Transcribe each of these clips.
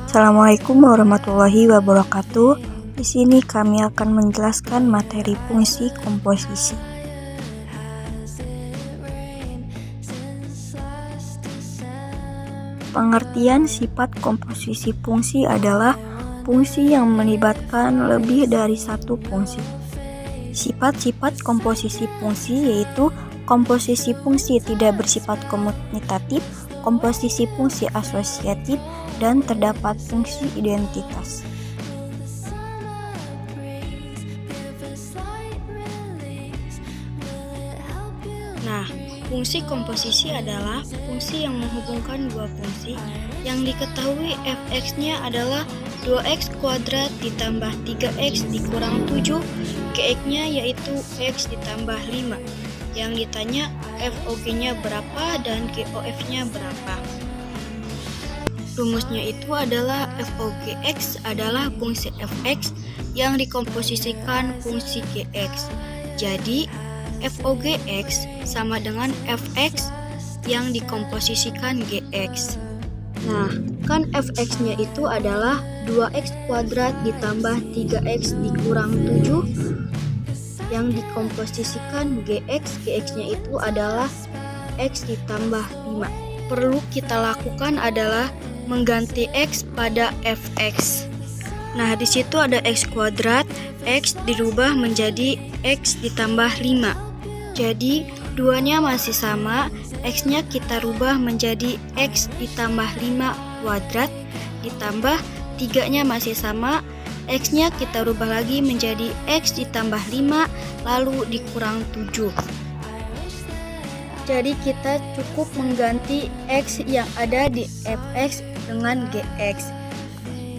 Assalamualaikum warahmatullahi wabarakatuh. Di sini kami akan menjelaskan materi fungsi komposisi. Pengertian sifat komposisi fungsi adalah fungsi yang melibatkan lebih dari satu fungsi. Sifat-sifat komposisi fungsi yaitu komposisi fungsi tidak bersifat komutatif, komposisi fungsi asosiatif, dan terdapat fungsi identitas. Nah, fungsi komposisi adalah fungsi yang menghubungkan dua fungsi yang diketahui fx-nya adalah 2x kuadrat ditambah 3x dikurang 7, gx-nya yaitu x ditambah 5. Yang ditanya FOG-nya berapa dan GOF-nya berapa. Rumusnya itu adalah FOGX adalah fungsi fx yang dikomposisikan fungsi gx. Jadi FOGX sama dengan fx yang dikomposisikan gx. Nah, kan fx-nya itu adalah 2x kuadrat ditambah 3x dikurang 7 yang dikomposisikan gx-nya itu adalah x ditambah 5. Perlu kita lakukan adalah mengganti x pada fx. Nah, di situ ada x kuadrat, x dirubah menjadi x ditambah 5. Jadi, duanya masih sama, x-nya kita rubah menjadi x ditambah 5 kuadrat, ditambah 3-nya masih sama, x-nya kita rubah lagi menjadi x ditambah 5, lalu dikurang 7. Jadi kita cukup mengganti x yang ada di fx dengan gx.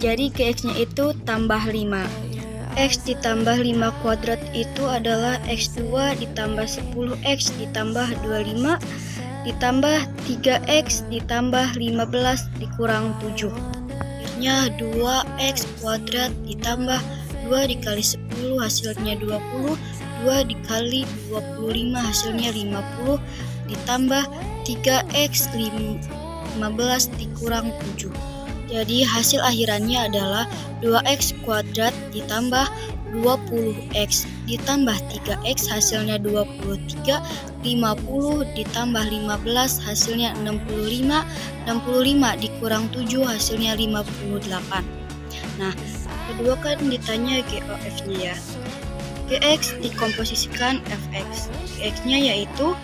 Jadi gx-nya itu tambah 5. X ditambah 5 kuadrat itu adalah x2 ditambah 10x ditambah 25 ditambah 3x ditambah 15 dikurang 7. Akhirnya 2x kuadrat ditambah 2 dikali 10 hasilnya 20, 2 dikali 25 hasilnya 50, ditambah 3x 15 dikurang 7. Jadi hasil akhirannya adalah 2x kuadrat ditambah 20x ditambah 3x hasilnya 23, 50 ditambah 15 hasilnya 65, 65 dikurang 7 hasilnya 58. Nah, kedua kan ditanya GOF-nya ya. Gx dikomposisikan fx. Gx-nya yaitu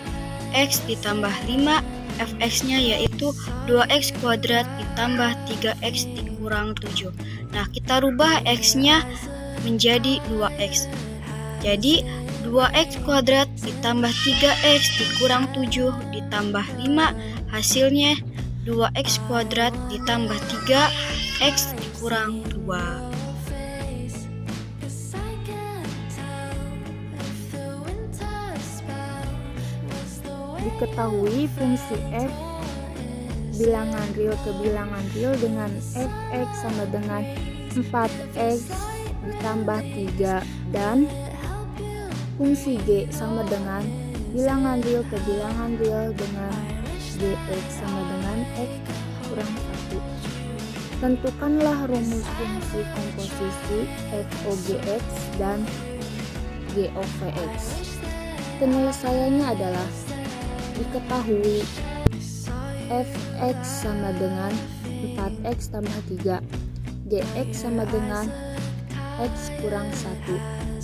x ditambah 5, fx-nya yaitu 2x kuadrat ditambah 3x dikurang 7. Nah, kita rubah x-nya menjadi 2x. Jadi 2x kuadrat ditambah 3x dikurang 7 ditambah 5 hasilnya 2x kuadrat ditambah 3x dikurang 2. Diketahui fungsi f bilangan real ke bilangan real dengan fx sama dengan 4x ditambah 3 dan fungsi g sama dengan bilangan real ke bilangan real dengan gx sama dengan x kurang 1. Tentukanlah rumus fungsi komposisi FOGX dan GOVX. Penyelesaiannya adalah diketahui fx sama dengan 4x tambah 3, gx sama dengan x kurang 1.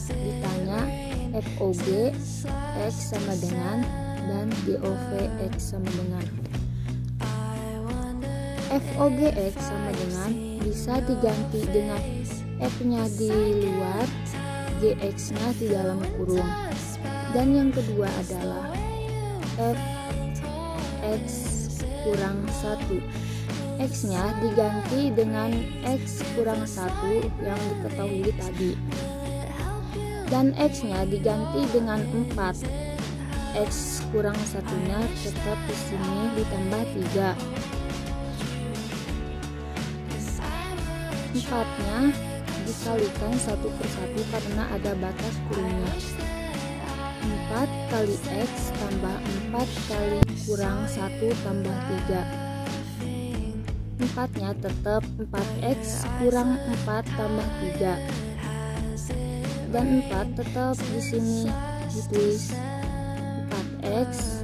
Ditanya FOG x sama dengan dan GOV x sama dengan. FOGX sama dengan bisa diganti dengan f-nya di luar, gx-nya di dalam kurung. Dan yang kedua adalah fx kurang 1. X-nya diganti dengan x kurang 1 yang diketahui tadi. Dan x-nya diganti dengan 4. X kurang 1-nya tetap di sini ditambah 3. 4-nya dikalikan 1 per 1 karena ada batas kurungnya. 4 kali X tambah 4 kali kurang 1 tambah 3. 4-nya tetap 4x kurang 4 tambah 3. Dan 4 tetap di sini ditulis 4x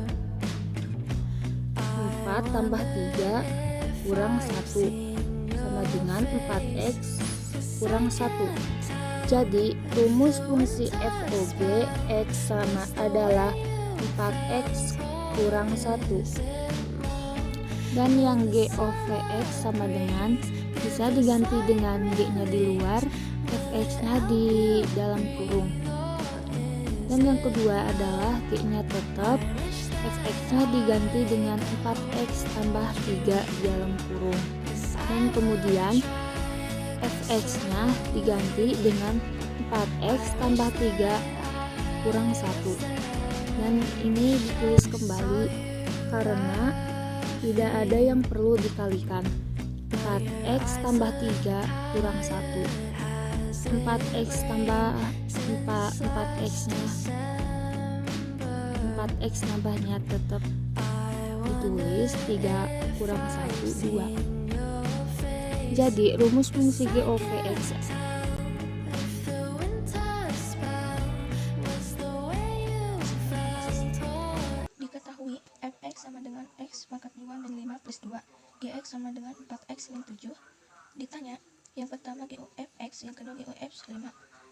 4 tambah 3 kurang 1 sama dengan 4x kurang 1. Jadi rumus fungsi FOG X sama adalah 4x kurang 1. Dan yang G of Vx sama dengan bisa diganti dengan G-nya di luar, Fx-nya di dalam kurung. Dan yang kedua adalah G-nya tetap, Fx-nya diganti dengan 4x tambah 3 di dalam kurung. Dan kemudian Fx-nya diganti dengan 4x tambah 3 kurang 1. Dan ini ditulis kembali karena tidak ada yang perlu dikalikan. 4x tambah 3 kurang 1. 4x tambah 4x-nya 4x nambahnya tetap ditulis 3 kurang 1 2. Jadi rumus fungsi G of Vx diketahui fx sama dengan x pangkat 2 min 5 plus 2, gx sama dengan 4x min 7. Ditanya, yang pertama GOFX, yang kedua GOF5.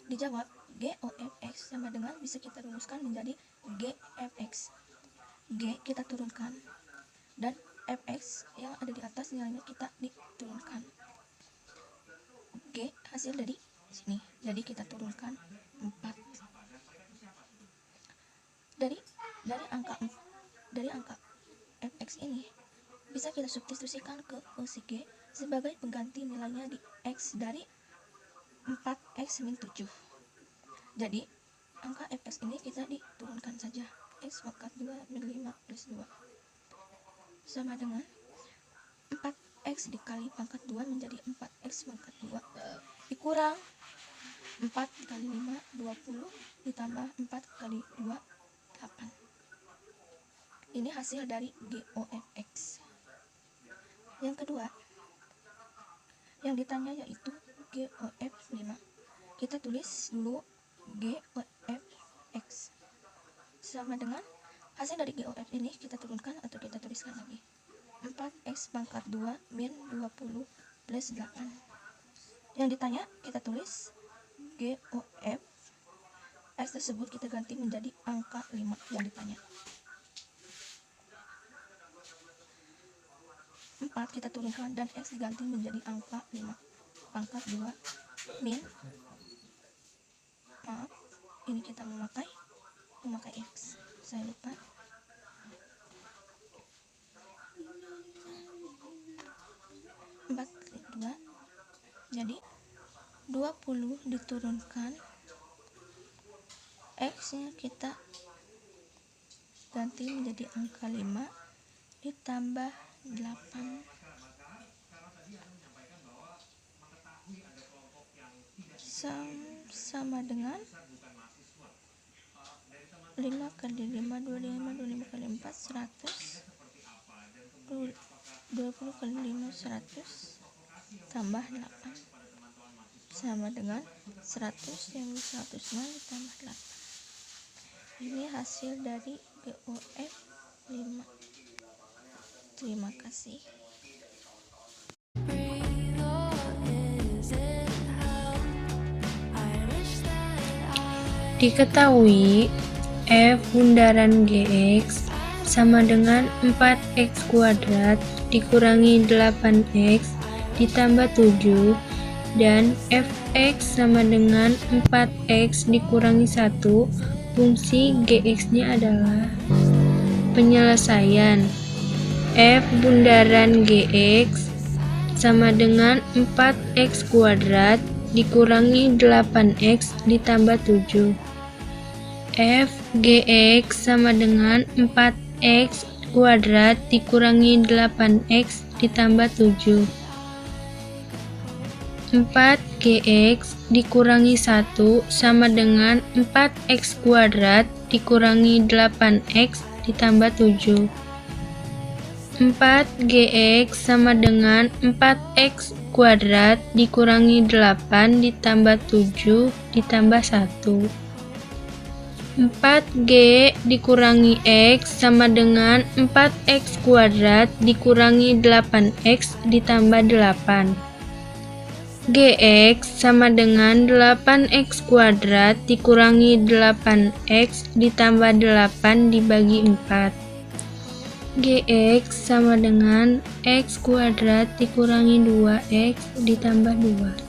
Dijawab, GOFX sama dengan bisa kita rumuskan menjadi GFX. G kita turunkan, dan Fx yang ada di atas nilainya kita diturunkan. G hasil dari sini, jadi kita turunkan 4. Dari angka Fx ini bisa kita substitusikan ke fungsi G sebagai pengganti nilainya di X dari 4x min 7. Jadi angka Fx ini kita diturunkan saja, X pangkat 2 min 5 plus 2 sama dengan 4x dikali pangkat 2 menjadi 4x pangkat 2 dikurang 4 dikali 5 20 ditambah 4 kali 2 8. Ini hasil dari GOFX. Yang kedua yang ditanya yaitu GOF5. Kita tulis dulu GOFX sama dengan hasil dari GOF ini kita turunkan atau kita tuliskan lagi 4x pangkat 2 min 20 plus 8. Yang ditanya kita tulis GOF X tersebut kita ganti menjadi angka 5 yang ditanya. 4 kita turunkan dan X diganti menjadi angka 5 pangkat 2 min, maaf ini kita memakai X, saya lupa. Jadi 20 diturunkan, X nya kita ganti menjadi angka 5 ditambah 8 sama dengan 5 kali 5 25 kali 4 100 20 kali 5 100 tambah 8 sama dengan 100 yang 100 ditambah 8. Ini hasil dari GOF 5. Terima kasih. Diketahui F bundaran Gx sama dengan 4x kuadrat dikurangi 8x ditambah 7 dan Fx sama dengan 4x dikurangi 1. Fungsi Gx nya adalah penyelesaian F bundaran Gx sama dengan 4x kuadrat dikurangi 8x ditambah 7. F Gx sama dengan 4x kuadrat dikurangi 8x ditambah 7. 4Gx dikurangi 1 sama dengan 4x kuadrat dikurangi 8x ditambah 7. 4gx sama dengan 4x kuadrat dikurangi 8 ditambah 7 ditambah 1. 4g dikurangi x sama dengan 4x kuadrat dikurangi 8x ditambah 8. Gx sama dengan 8x kuadrat dikurangi 8x ditambah 8 dibagi 4. Gx sama dengan x kuadrat dikurangi 2x ditambah 2.